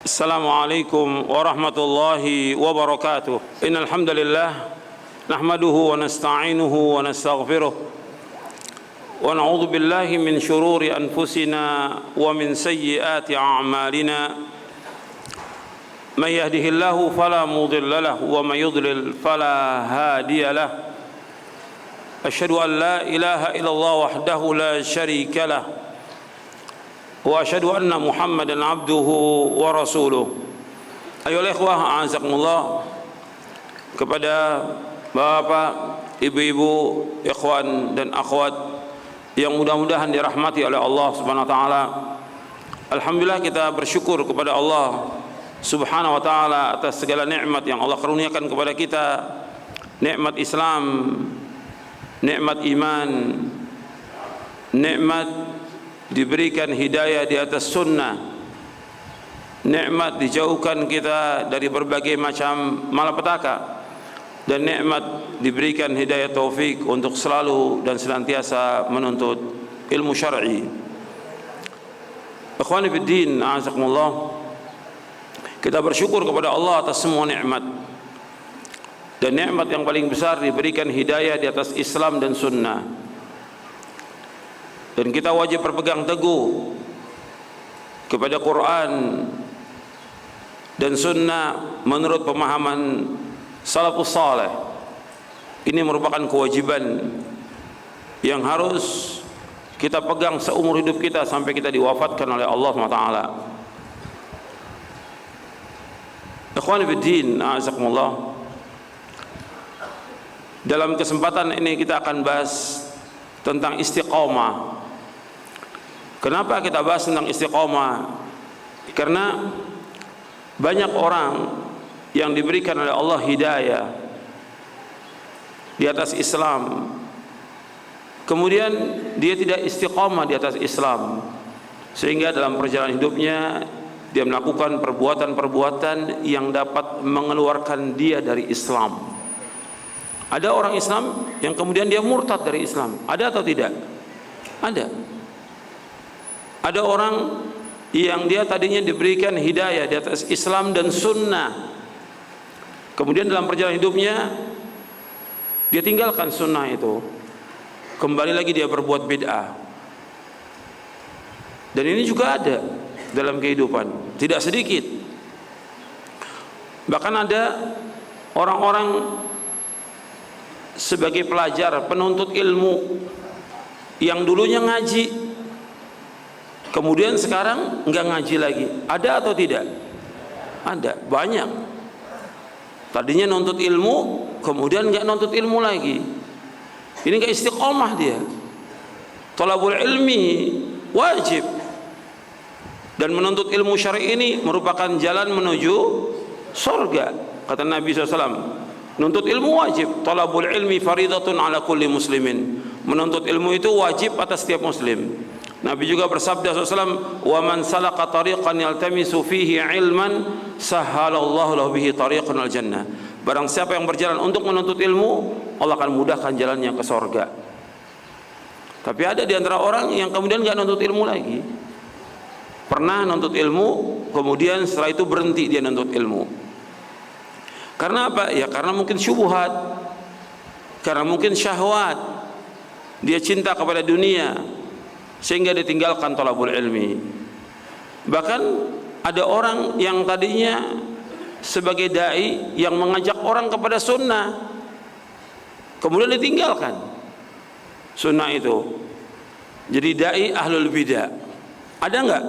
Assalamualaikum warahmatullahi wabarakatuh. Innal hamdalillah nahmaduhu wa nasta'inuhu wa nastaghfiruh wa na'udzu billahi min shururi anfusina wa min sayyiati a'malina. Man yahdihillahu fala mudilla lahu wa man yudlil fala hadiya lahu. Asyhadu an la ilaha illallah wahdahu la syarika lahu wa asyhadu anna Muhammadan abduhu wa rasuluh. Ayolah ikhwah, a'azakumullah, kepada bapak, ibu-ibu, ikhwan dan akhwat yang mudah-mudahan dirahmati oleh Allah Subhanahu wa taala. Alhamdulillah, kita bersyukur kepada Allah Subhanahu wa taala atas segala nikmat yang Allah karuniakan kepada kita. Nikmat Islam, nikmat iman, nikmat diberikan hidayah di atas sunnah, nikmat dijauhkan kita dari berbagai macam malapetaka, dan nikmat diberikan hidayah taufik untuk selalu dan senantiasa menuntut ilmu syar'i. Ikhwani fid din, a'azakumullah, kita bersyukur kepada Allah atas semua nikmat, dan nikmat yang paling besar diberikan hidayah di atas Islam dan sunnah. Dan kita wajib berpegang teguh kepada Quran dan sunnah menurut pemahaman salafus saleh. Ini merupakan kewajiban yang harus kita pegang seumur hidup kita sampai kita diwafatkan oleh Allah SWT. Ikhwani fiddin, a'azakumullah, dalam kesempatan ini kita akan bahas tentang istiqamah. Kenapa kita bahas tentang istiqamah? Karena banyak orang yang diberikan oleh Allah hidayah di atas Islam, kemudian dia tidak istiqamah di atas Islam, sehingga dalam perjalanan hidupnya dia melakukan perbuatan-perbuatan yang dapat mengeluarkan dia dari Islam. Ada orang Islam yang kemudian dia murtad dari Islam. Ada atau tidak? Ada. Ada orang yang dia tadinya diberikan hidayah di atas Islam dan sunnah, kemudian dalam perjalanan hidupnya dia tinggalkan sunnah itu, kembali lagi dia berbuat bid'ah. Dan ini juga ada dalam kehidupan, tidak sedikit. Bahkan ada orang-orang sebagai pelajar, penuntut ilmu, yang dulunya ngaji, kemudian sekarang enggak ngaji lagi. Ada atau tidak? Ada, banyak. Tadinya nuntut ilmu, kemudian enggak nuntut ilmu lagi. Ini enggak istiqomah dia. Thalabul ilmi wajib. Dan menuntut ilmu syar'i ini merupakan jalan menuju surga. Kata Nabi SAW, menuntut ilmu wajib. Thalabul ilmi faridatun ala kulli muslimin. Menuntut ilmu itu wajib atas setiap muslim. Nabi juga bersabda SAW, wa man salaka tariqan yaltamisu fihi ilman sahhalallahu lahu bihi tariqan al jannah. Barang siapa yang berjalan untuk menuntut ilmu, Allah akan mudahkan jalannya ke surga. Tapi ada di antara orang yang kemudian enggak nuntut ilmu lagi. Pernah nuntut ilmu, kemudian setelah itu berhenti dia nuntut ilmu. Karena apa? Ya karena mungkin syubhat, karena mungkin syahwat, dia cinta kepada dunia, sehingga ditinggalkan thalabul ilmi. Bahkan ada orang yang tadinya sebagai dai yang mengajak orang kepada sunnah, kemudian ditinggalkan sunnah itu, jadi dai ahlul bidah. Ada enggak?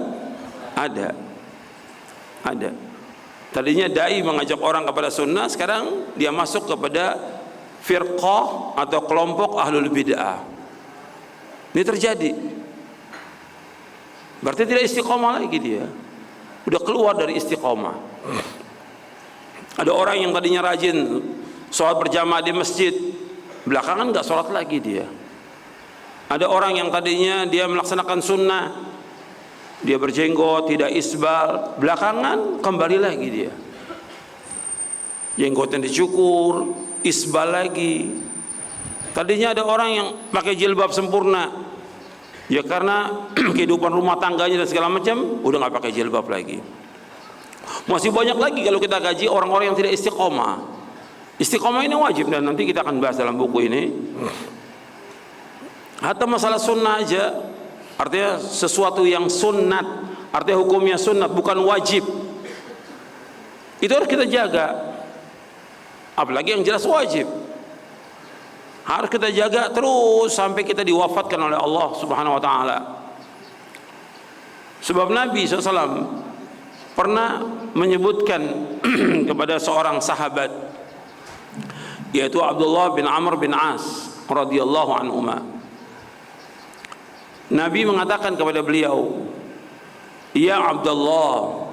Ada. Tadinya dai mengajak orang kepada sunnah, sekarang dia masuk kepada firqah atau kelompok ahlul bidah. Ini terjadi. Berarti tidak istiqomah lagi dia. Udah keluar dari istiqomah. Ada orang yang tadinya rajin sholat berjamaah di masjid, belakangan enggak sholat lagi dia. Ada orang yang tadinya dia melaksanakan sunnah, dia berjenggot, tidak isbal, belakangan kembali lagi dia. Jenggotnya dicukur, isbal lagi. Tadinya ada orang yang pakai jilbab sempurna, ya karena kehidupan rumah tangganya dan segala macam, udah nggak pakai jilbab lagi. Masih banyak lagi kalau kita kaji orang-orang yang tidak istiqomah. Istiqomah ini wajib dan nanti kita akan bahas dalam buku ini. Hatta masalah sunnah aja, artinya sesuatu yang sunnat, artinya hukumnya sunnat bukan wajib, itu harus kita jaga. Apalagi yang jelas wajib, harus kita jaga terus sampai kita diwafatkan oleh Allah Subhanahu wa taala. Sebab Nabi SAW pernah menyebutkan kepada seorang sahabat, yaitu Abdullah bin Amr bin As radhiyallahu anhuma. Nabi mengatakan kepada beliau, "Ya Abdullah,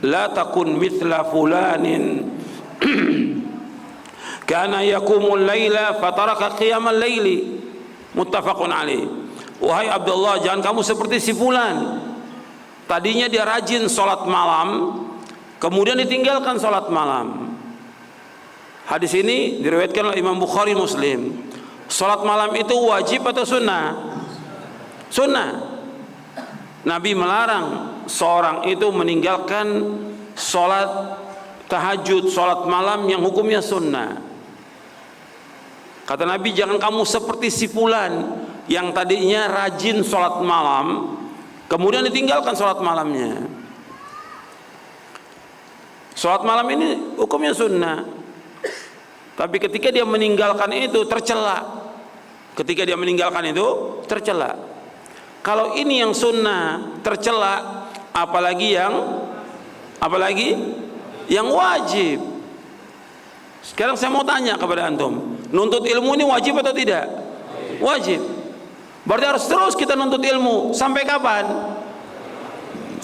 la takun mithla fulanin kana yaqumul laila fataraka qiyamal laili." Muttafaqun alaih. Wahai Abdullah, jangan kamu seperti si fulan. Tadinya dia rajin sholat malam, kemudian ditinggalkan sholat malam. Hadis ini diriwayatkan oleh Imam Bukhari Muslim. Sholat malam itu wajib atau sunnah? Sunnah. Nabi melarang seorang itu meninggalkan sholat tahajud, sholat malam yang hukumnya sunnah. Kata Nabi, jangan kamu seperti si fulan yang tadinya rajin sholat malam, kemudian ditinggalkan sholat malamnya. Sholat malam ini hukumnya sunnah, tapi ketika dia meninggalkan itu tercela. Ketika dia meninggalkan itu tercela. Kalau ini yang sunnah tercela, apalagi yang wajib. Sekarang saya mau tanya kepada antum, nuntut ilmu ini wajib atau tidak? Wajib. Berarti harus terus kita nuntut ilmu. Sampai kapan?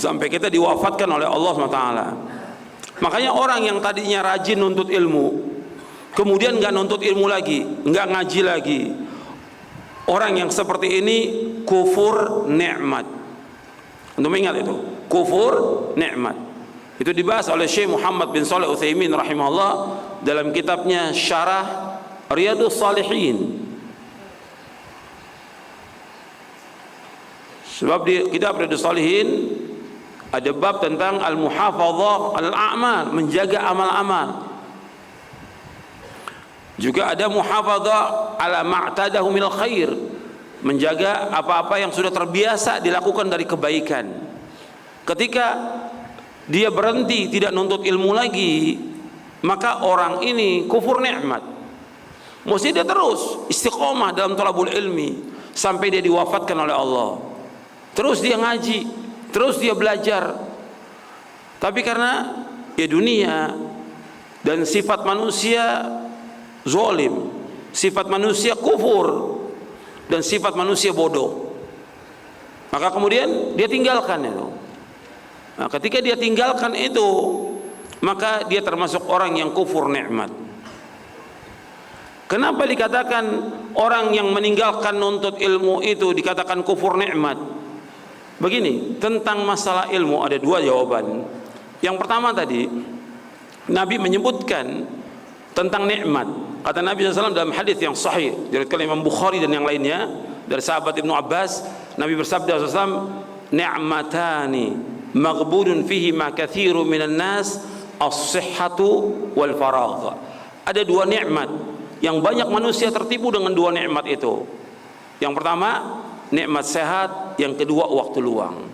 Sampai kita diwafatkan oleh Allah SWT. Makanya orang yang tadinya rajin nuntut ilmu, kemudian nggak nuntut ilmu lagi, nggak ngaji lagi, orang yang seperti ini kufur nikmat. Antum ingat itu? Kufur nikmat. Itu dibahas oleh Syekh Muhammad bin Shalih Utsaimin rahimahullah dalam kitabnya Syarah Riyadhus Shalihin. Sebab di kitab Riyadhus Shalihin ada bab tentang al-muhafadzah al-a'mal, menjaga amal-amal. Juga ada muhafadzah ala ma'tadahu minal khair, menjaga apa-apa yang sudah terbiasa dilakukan dari kebaikan. Ketika dia berhenti tidak nuntut ilmu lagi, maka orang ini kufur nikmat. Mesti dia terus istiqomah dalam thalabul ilmi sampai dia diwafatkan oleh Allah. Terus dia ngaji, terus dia belajar. Tapi karena ya dunia dan sifat manusia zalim, sifat manusia kufur, dan sifat manusia bodoh, maka kemudian dia tinggalkan itu. Nah, ketika dia tinggalkan itu, maka dia termasuk orang yang kufur nikmat. Kenapa dikatakan orang yang meninggalkan nuntut ilmu itu dikatakan kufur nikmat? Begini, tentang masalah ilmu ada dua jawaban. Yang pertama tadi, Nabi menyebutkan tentang nikmat. Kata Nabi SAW dalam hadis yang sahih diriwayatkan Imam Bukhari dan yang lainnya dari sahabat Ibnu Abbas, Nabi bersabda SAW, "Ni'matani maghbunun fihi ma katsiru minan nas as-sihhatu wal faragh." Ada dua nikmat yang banyak manusia tertipu dengan dua nikmat itu. Yang pertama, nikmat sehat, yang kedua waktu luang.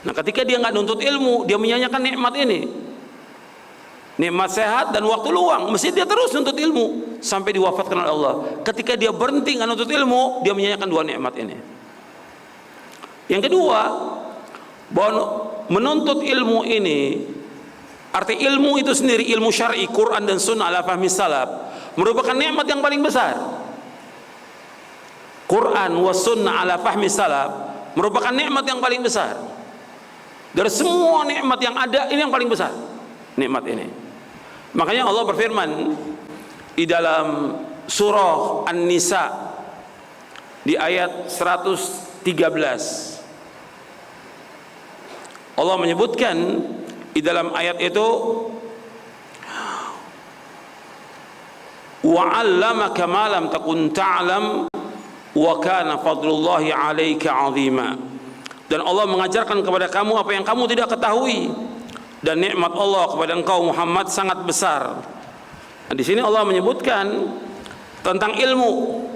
Nah, ketika dia nggak nuntut ilmu, dia menyanyikan nikmat ini. Nikmat sehat dan waktu luang, mesti dia terus nuntut ilmu sampai diwafatkan oleh Allah. Ketika dia berhenti nggak nuntut ilmu, dia menyanyikan dua nikmat ini. Yang kedua, bahwa menuntut ilmu ini, arti ilmu itu sendiri, ilmu syar'i, Quran dan Sunnah ala fahmi salaf, merupakan nikmat yang paling besar. Quran wa Sunnah ala fahmi salaf merupakan nikmat yang paling besar. Dari semua nikmat yang ada, ini yang paling besar, nikmat ini. Makanya Allah berfirman di dalam surah An-Nisa di ayat 113. Allah menyebutkan di dalam ayat itu, wa 'allamaka ma lam takun ta'lam wa kana fadlullahi 'alaika 'azima. Dan Allah mengajarkan kepada kamu apa yang kamu tidak ketahui, dan nikmat Allah kepada engkau Muhammad sangat besar. Nah, di sini Allah menyebutkan tentang ilmu.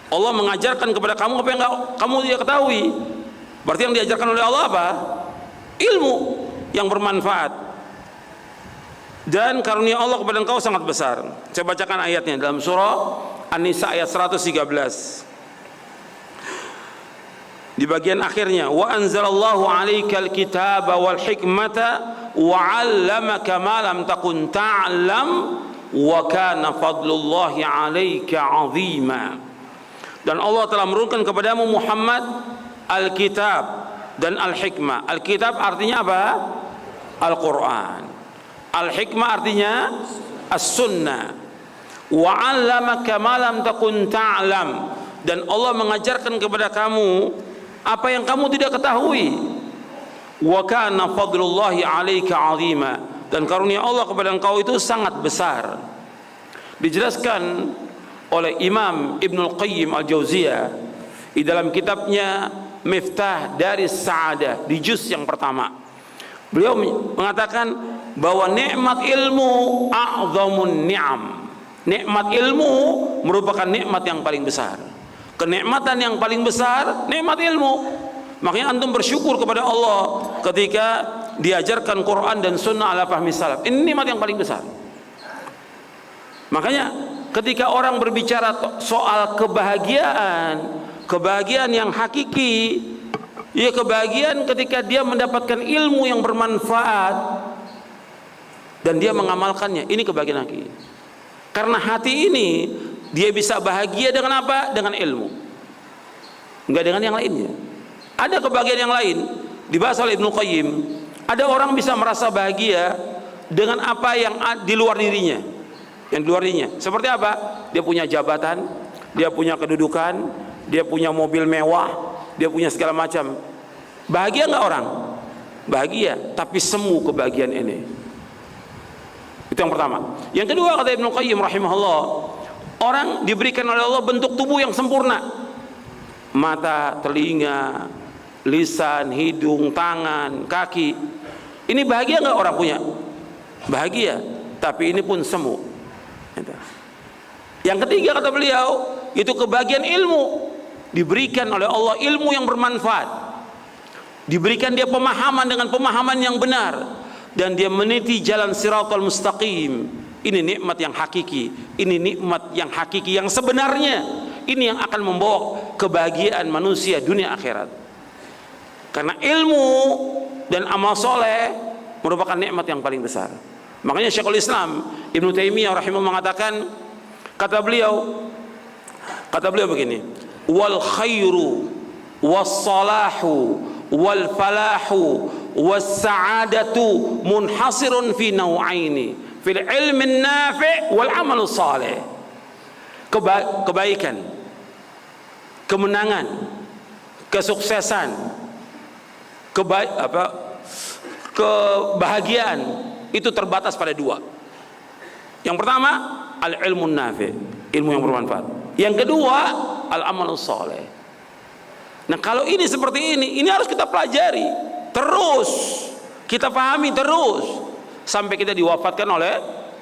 Allah mengajarkan kepada kamu apa yang kamu tidak ketahui. Berarti yang diajarkan oleh Allah apa? Ilmu yang bermanfaat. Dan karunia Allah kepada engkau sangat besar. Saya bacakan ayatnya dalam surah An-Nisa ayat 113. Di bagian akhirnya, wa anzalallahu 'alaikal kitaba wal hikmata wa 'allamaka ma lam takun ta'lam wa kana fadlullahi 'alaika 'azima. Dan Allah telah menurunkan kepadamu Muhammad Alkitab dan Al-Hikmah. Alkitab artinya apa? Al-Quran. Al-Hikmah artinya As-Sunnah. Wa 'allamaka ma lam takun ta'lam. Dan Allah mengajarkan kepada kamu apa yang kamu tidak ketahui. Wa kana fadlullahi 'alaika 'azima. Dan karunia Allah kepada engkau itu sangat besar. Dijelaskan oleh Imam Ibnul Qayyim Al-Jauziyah di dalam kitabnya Miftah Daris Sa'adah di juz yang pertama. Beliau mengatakan bahwa nikmat ilmu a'zamun ni'am. Nikmat ilmu merupakan nikmat yang paling besar. Kenikmatan yang paling besar nikmat ilmu. Makanya antum bersyukur kepada Allah ketika diajarkan Quran dan Sunnah ala fahmi salaf. Ini nikmat yang paling besar. Makanya ketika orang berbicara soal kebahagiaan yang hakiki, ya kebahagiaan ketika dia mendapatkan ilmu yang bermanfaat dan dia mengamalkannya. Ini kebahagiaan hakiki. Karena hati ini dia bisa bahagia dengan apa? Dengan ilmu. Enggak dengan yang lainnya. Ada kebahagiaan yang lain dibahas oleh Ibnu Qayyim. Ada orang bisa merasa bahagia dengan apa yang di luar dirinya. Yang di luar dirinya. Seperti apa? Dia punya jabatan, dia punya kedudukan, dia punya mobil mewah, dia punya segala macam. Bahagia enggak orang? Bahagia, tapi semu kebahagiaan ini. Itu yang pertama. Yang kedua, kata Ibnu Qayyim rahimahullah, orang diberikan oleh Allah bentuk tubuh yang sempurna. Mata, telinga, lisan, hidung, tangan, kaki. Ini bahagia enggak orang punya? Bahagia, tapi ini pun semu. Yang ketiga, kata beliau, itu kebahagiaan ilmu. Diberikan oleh Allah ilmu yang bermanfaat. Diberikan dia pemahaman dengan pemahaman yang benar. Dan dia meniti jalan siratal mustaqim. Ini nikmat yang hakiki. Ini nikmat yang hakiki yang sebenarnya. Ini yang akan membawa kebahagiaan manusia dunia akhirat. Karena ilmu dan amal soleh merupakan nikmat yang paling besar. Makanya Syekhul Islam Ibnu Taimiyah rahimahullah mengatakan, kata beliau begini, wal khairu was salahu wal falahu was sa'adatu munhasirun fi nau'aini fil ilmi nafi' wal amal salih. Kebaikan, kemenangan, kesuksesan, kebahagiaan itu terbatas pada dua. Yang pertama, al-ilmu nafi', ilmu yang bermanfaat. Yang kedua, al-amal salih. Nah, kalau ini seperti ini harus kita pelajari terus, kita pahami terus sampai kita diwafatkan oleh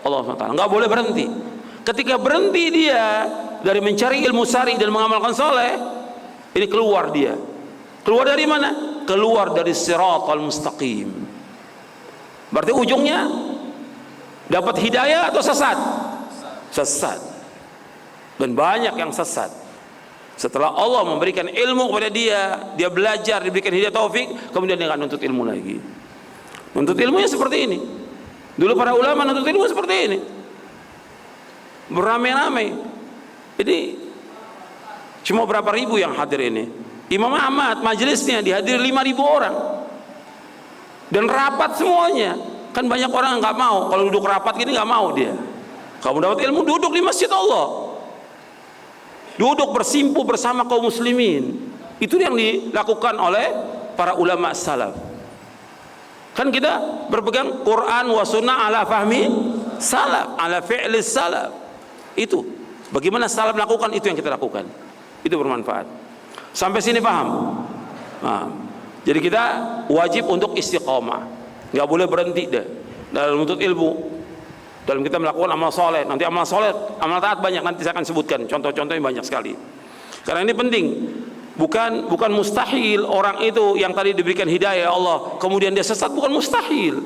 Allah SWT. Nggak boleh berhenti. Ketika berhenti dia dari mencari ilmu syar'i dan mengamalkan soleh, ini keluar dia. Keluar dari mana? Keluar dari siratal mustaqim. Berarti ujungnya dapat hidayah atau sesat? Sesat. Dan banyak yang sesat. Setelah Allah memberikan ilmu kepada dia belajar, diberikan hidayah taufik, kemudian dia nggak nuntut ilmu lagi. Nuntut ilmunya seperti ini. Dulu para ulama nuntut ilmu seperti ini, beramai-ramai. Ini cuma berapa ribu yang hadir ini. Imam Ahmad majelisnya dihadiri 5.000 orang dan rapat semuanya. Kan banyak orang yang nggak mau kalau duduk rapat gini, nggak mau dia. Kamu dapat ilmu, duduk di masjid Allah, duduk bersimpu bersama kaum muslimin. Itu yang dilakukan oleh para ulama salaf. Kan kita berpegang Quran wa sunnah ala fahmi salaf, ala fi'li salaf. Itu bagaimana salaf lakukan, itu yang kita lakukan. Itu bermanfaat. Sampai sini paham? Nah, jadi kita wajib untuk istiqomah. Nggak boleh berhenti deh dalam menuntut ilmu, dalam kita melakukan amal soleh. Nanti amal soleh, amal taat banyak, nanti saya akan sebutkan contoh-contohnya banyak sekali. Karena ini penting. Bukan mustahil orang itu yang tadi diberikan hidayah Allah kemudian dia sesat, bukan mustahil.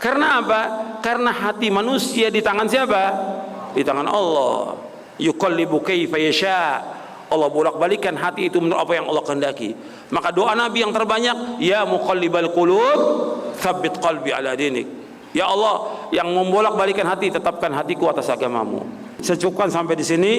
Karena apa? Karena hati manusia di tangan siapa? Di tangan Allah. Yuqallibu kaifa yasha. Allah bolak-balikan hati itu menurut apa yang Allah kehendaki. Maka doa Nabi yang terbanyak, ya muqallibal qulub, tsabbit qalbi ala dinik. Ya Allah yang membolak-balikan hati, tetapkan hatiku atas agamamu. Saya cukupkan sampai di sini.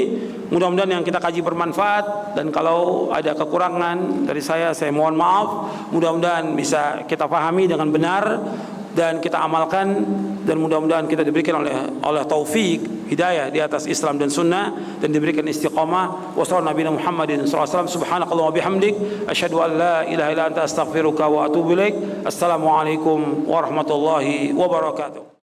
Mudah-mudahan yang kita kaji bermanfaat, dan kalau ada kekurangan dari saya mohon maaf. Mudah-mudahan bisa kita pahami dengan benar dan kita amalkan, dan mudah-mudahan kita diberikan oleh taufik hidayah di atas Islam dan sunnah, dan diberikan istiqamah. Wassalamualaikum Muhammadin SAW. Subhanakallahumma bihamdik, asyhadu an la ilaha illa anta astaghfiruka wa atubu ilaik. Assalamualaikum warahmatullahi wabarakatuh.